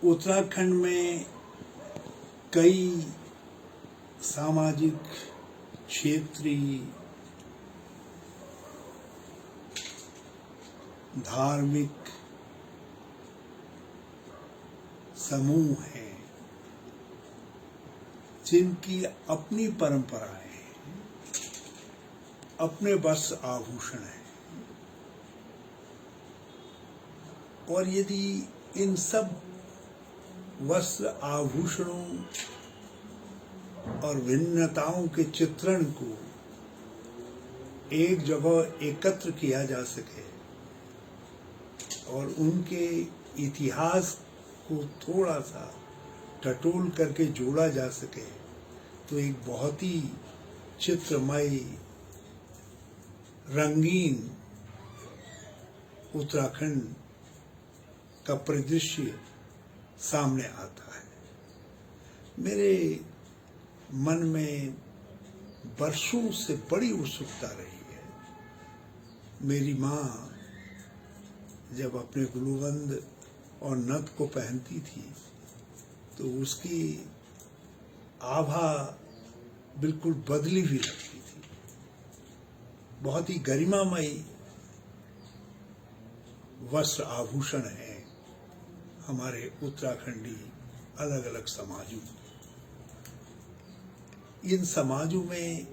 उत्तराखंड में कई सामाजिक, क्षेत्रीय, धार्मिक समूह हैं जिनकी अपनी परंपराएं हैं, अपने वस्त्र आभूषण हैं। और यदि इन सब वस्त्र आभूषणों और भिन्नताओं के चित्रण को एक जगह एकत्र किया जा सके और उनके इतिहास को थोड़ा सा टटोल करके जोड़ा जा सके तो एक बहुत ही चित्रमय, रंगीन उत्तराखंड का परिदृश्य सामने आता है। मेरे मन में वर्षों से बड़ी उत्सुकता रही है। मेरी माँ जब अपने गुलूबंद और नथ को पहनती थी तो उसकी आभा बिल्कुल बदली हुई लगती थी। बहुत ही गरिमामयी वस्त्र आभूषण हैं हमारे उत्तराखंडी अलग अलग समाजों। इन समाजों में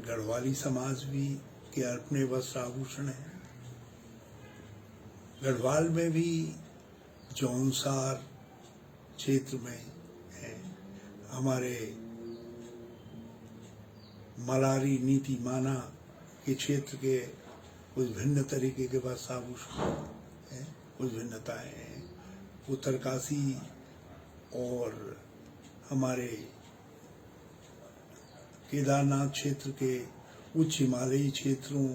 गढ़वाली समाज भी के अपने वस्त्र आभूषण हैं। गढ़वाल में भी जौनसार क्षेत्र में है। हमारे मलारी, नीति माना के क्षेत्र के कुछ भिन्न तरीके के वस्त्र आभूषण हैं, कुछ भिन्नताएं हैं। उत्तरकाशी और हमारे केदारनाथ क्षेत्र के उच्च हिमालयी क्षेत्रों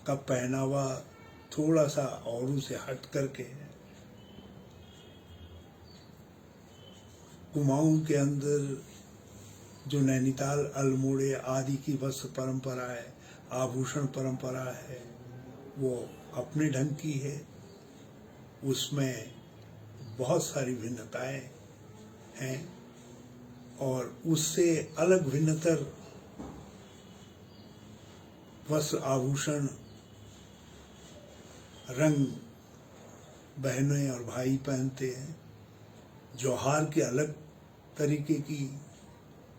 का पहनावा थोड़ा सा औरों से हट करके है। कुमाऊं के अंदर जो नैनीताल, अल्मोड़े आदि की वस्त्र परंपरा है, आभूषण परंपरा है, वो अपने ढंग की है। उसमें बहुत सारी भिन्नताएं हैं और उससे अलग भिन्नतर वस्त्र आभूषण रंग बहनें और भाई पहनते हैं। जौहार के अलग तरीके की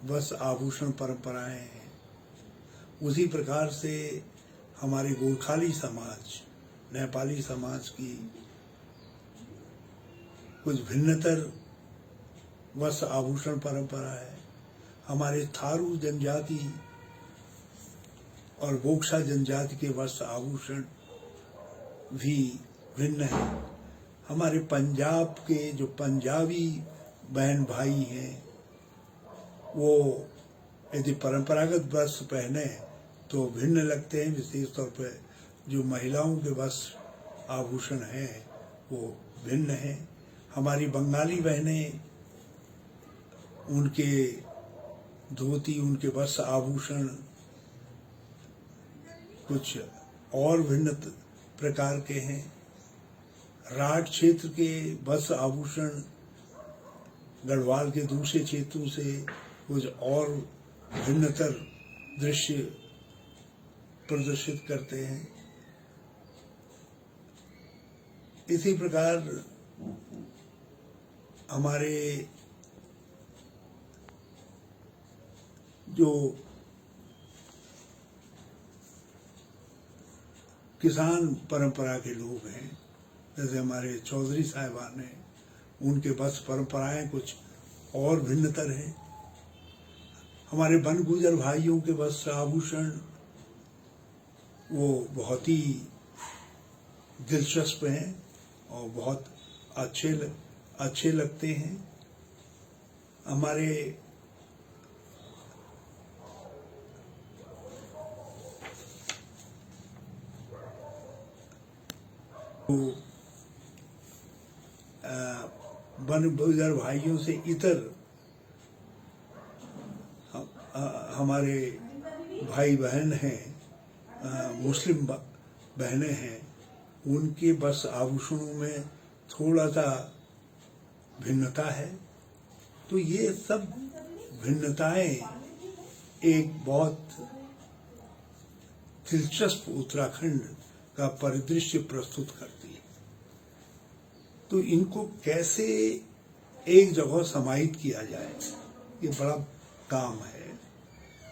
वस्त्र आभूषण परंपराएं हैं। उसी प्रकार से हमारे गोरखाली समाज, नेपाली समाज की कुछ भिन्नतर वस्त्र आभूषण परंपरा है। हमारे थारू जनजाति और बोक्सा जनजाति के वस्त्र आभूषण भी भिन्न है। हमारे पंजाब के जो पंजाबी बहन भाई हैं वो यदि परंपरागत वस्त्र पहने तो भिन्न लगते हैं। विशेष तौर पर जो महिलाओं के वस्त्र आभूषण हैं वो भिन्न हैं। हमारी बंगाली बहनें, उनके धोती, उनके वस्त्र आभूषण कुछ और भिन्न प्रकार के हैं। राठ क्षेत्र के वस्त्र आभूषण गढ़वाल के दूसरे क्षेत्रों से कुछ और भिन्नतर दृश्य प्रदर्शित करते हैं। इसी प्रकार हमारे जो किसान परंपरा के लोग हैं, जैसे हमारे चौधरी साहिबान हैं, उनके वस्त्र परंपराएं कुछ और भिन्नतर हैं। हमारे बन गुजर भाइयों के वस्त्र आभूषण वो बहुत ही दिलचस्प हैं और बहुत अच्छे लगते हैं। हमारे बन गुजर भाइयों से इतर हमारे भाई बहन हैं, मुस्लिम बहनें हैं, उनके वस्त्र आभूषणों में थोड़ा सा भिन्नता है। तो ये सब भिन्नताएं एक बहुत दिलचस्प उत्तराखंड का परिदृश्य प्रस्तुत करती है। तो इनको कैसे एक जगह समाहित किया जाए, ये बड़ा काम है।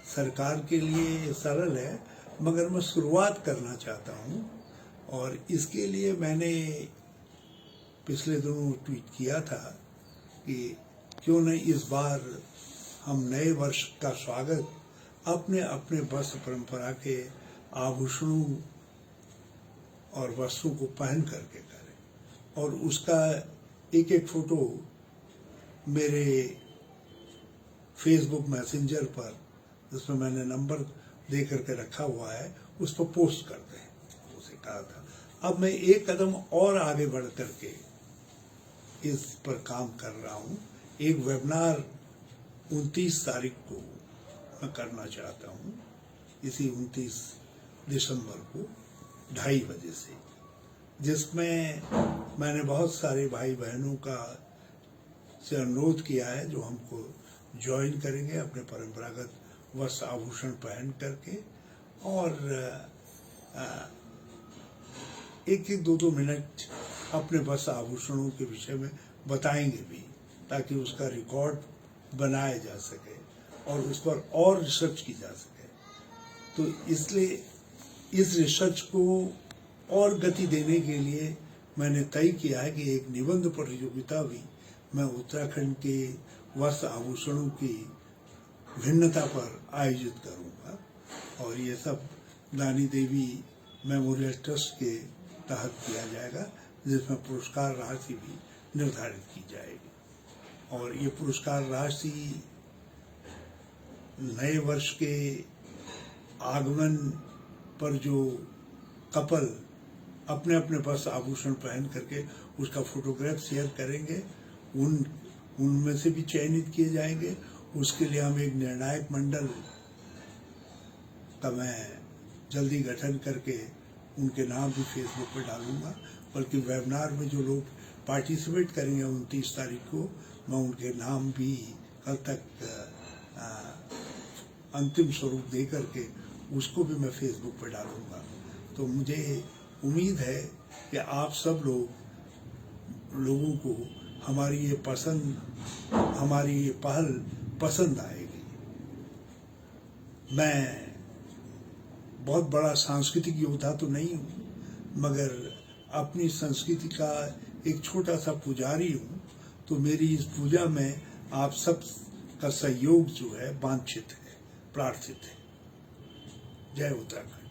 सरकार के लिए सरल है, मगर मैं शुरुआत करना चाहता हूँ और इसके लिए मैंने पिछले दिनों ट्वीट किया था कि क्यों न इस बार हम नए वर्ष का स्वागत अपने अपने वस्त्र परंपरा के आभूषणों और वस्त्रों को पहन करके करें। और उसका एक एक फोटो मेरे फेसबुक मैसेंजर पर, जिसमें मैंने नंबर दे करके रखा हुआ है, उस पर पोस्ट करते हैं, उसे कहा था। अब मैं एक कदम और आगे बढ़ करके इस पर काम कर रहा हूँ। एक वेबिनार 29 तारीख को मैं करना चाहता हूँ, इसी 29 दिसंबर को 2:30 बजे से, जिसमें मैंने बहुत सारे भाई बहनों का से अनुरोध किया है जो हमको ज्वाइन करेंगे अपने परंपरागत वस्त्र आभूषण पहन करके, और एक एक दो मिनट अपने वस्त्र आभूषणों के विषय में बताएंगे भी, ताकि उसका रिकॉर्ड बनाया जा सके और उस पर और रिसर्च की जा सके। तो इसलिए इस रिसर्च को और गति देने के लिए मैंने तय किया है कि एक निबंध प्रतियोगिता भी मैं उत्तराखंड के वस्त्र आभूषणों की भिन्नता पर आयोजित करूंगा। और ये सब दानी देवी मेमोरियल ट्रस्ट के तहत किया जाएगा, जिसमें पुरस्कार राशि भी निर्धारित की जाएगी। और ये पुरस्कार राशि नए वर्ष के आगमन पर जो कपल अपने अपने वस्त्र आभूषण पहन करके उसका फोटोग्राफ शेयर करेंगे, उनमें से भी चयनित किए जाएंगे। उसके लिए हम एक निर्णायक मंडल का मैं जल्दी गठन करके उनके नाम भी फेसबुक पर डालूंगा। बल्कि वेबिनार में जो लोग पार्टिसिपेट करेंगे 29 तारीख को, मैं उनके नाम भी कल तक अंतिम स्वरूप दे करके उसको भी मैं फेसबुक पर डालूंगा। तो मुझे उम्मीद है कि आप सब लोगों को हमारी ये पहल पसंद आएगी। मैं बहुत बड़ा सांस्कृतिक योद्धा तो नहीं हूँ, मगर अपनी संस्कृति का एक छोटा सा पुजारी हूँ। तो मेरी इस पूजा में आप सब का सहयोग जो है वांछित है, प्रार्थित है। जय उत्तराखंड।